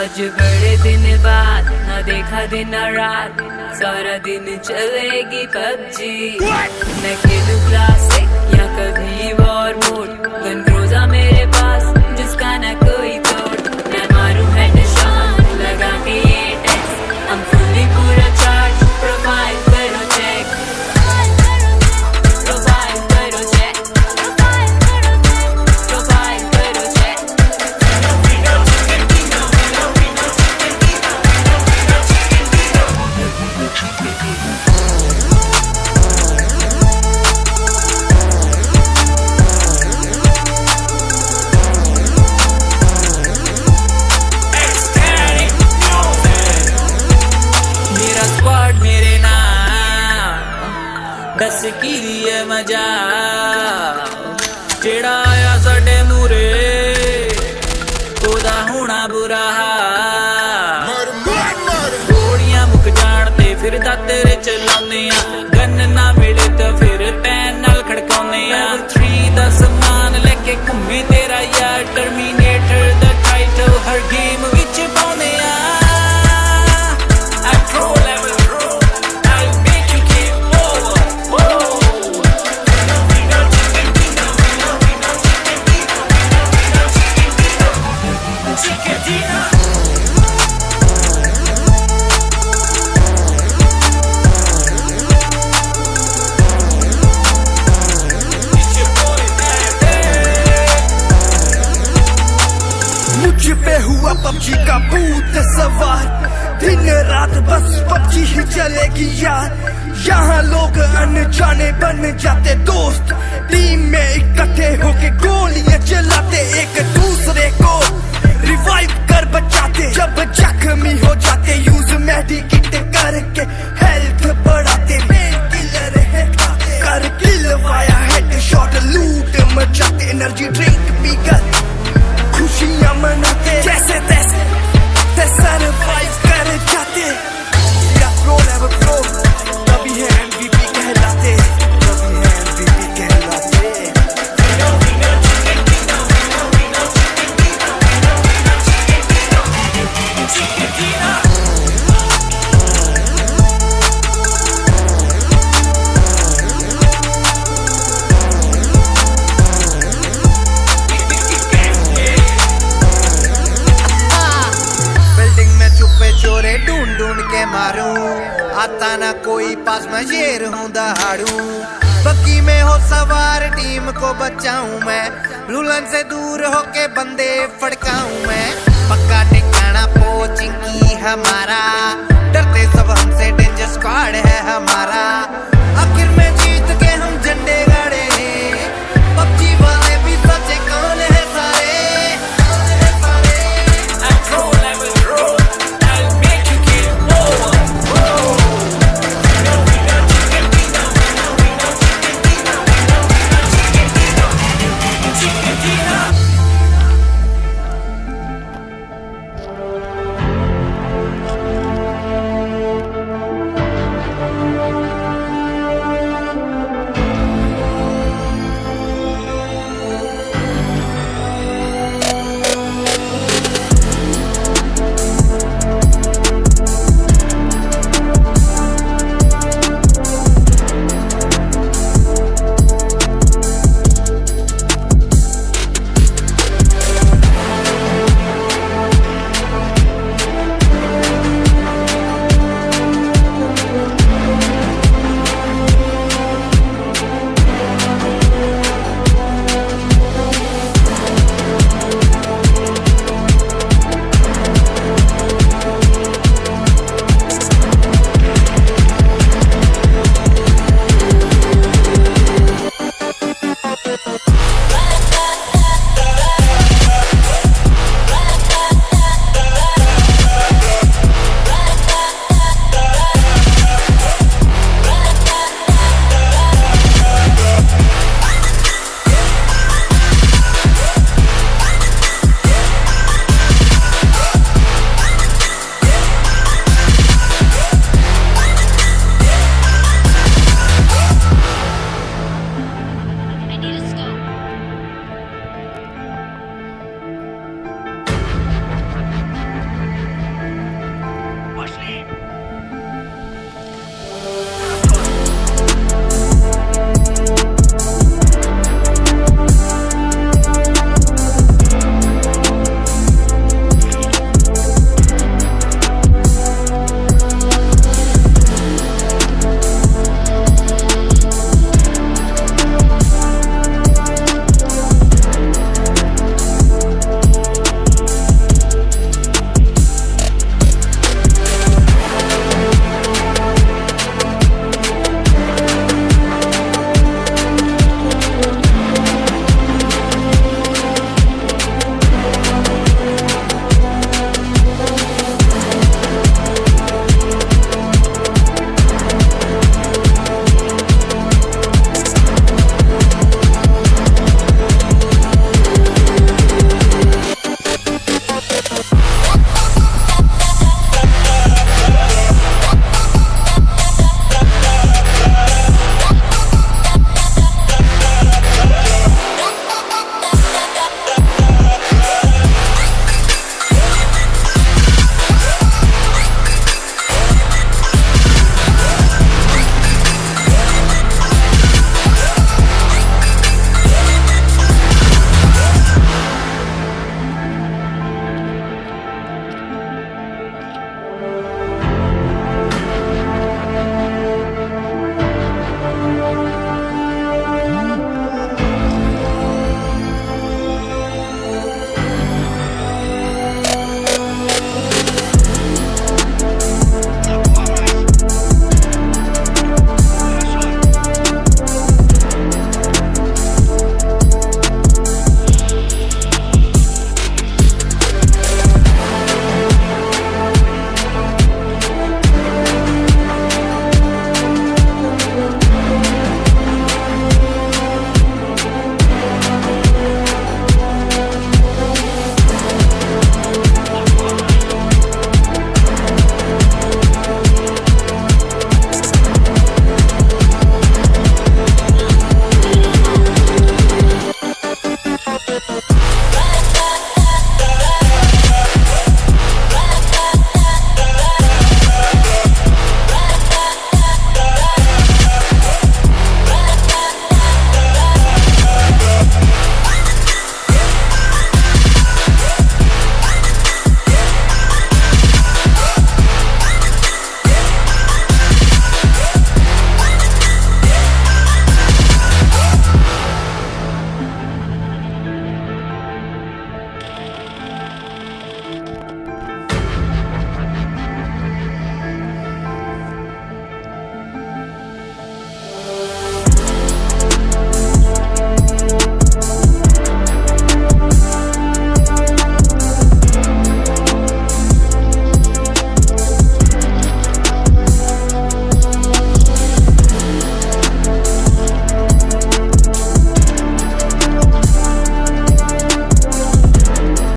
आज बड़े दिन बाद ना देखा दिन ना रात, सारा दिन चलेगी पबजी। मैं खेलूं क्लासिक या कभी वॉर मोड, गन क्रूज़ा मेरे पास जिसका ना कोई तोड़। मैं मारूं हेडशॉट लगा के ये टेक्स्ट, हम फुल्ली पूरा चार्ज। प्रोफाइल करो चेक, प्रोफाइल करो चेक, प्रोफाइल करो चेक। मेरा स्क्वाड मेरे नाम, दस की लिए मजा जेड़ा आया साडे मूरे, ओदा होना बुरा हाल। गोलियां मुक जान ते फिर दाते चलाने आ, गन ना मिले तो फिर पैन नाल खड़काउने आ। 3 दा समान लेके घूमे तेरा यार, टर्मिनेटर दा टाइटल हर गेम विच पाउने आ। मुझ पे हुआ पबजी का भूत सवार, दिन रात बस पबजी ही चलेगी यार। यहाँ लोग अनजाने बन जाते दोस्त, टीम में इकट्ठे होके गोलियां चलाते, एक दूसरे को रिवाइव कर बचाते। जब जख्मी हो जाते यूज मेडिकेट करके हेल्थ बढ़ाते। पेन किलर है खाते, कर किल वाया हेडशॉट, लूट मचाते। एनर्जी ड्रिंक पीकर खुशियां मनाते, जैसे तैसे सरवाइव कर जाते। या प्रो लेवल प्रो, तभी है MVP कहलाते, तभी है MVP कहलाते। चोरे ढूंढ ढूंढ के मारूं, आता ना कोई पास मैं शेर हूं दहाड़ू। बग्गी में हो सवार टीम को बचाऊं मैं, रुलन से दूर होके बंदे फड़काऊं मैं। पक्का ठिकाना पोचिंग की हमारा, डरते सब हमसे, डेंजर स्क्वाड है हमारा। आखिर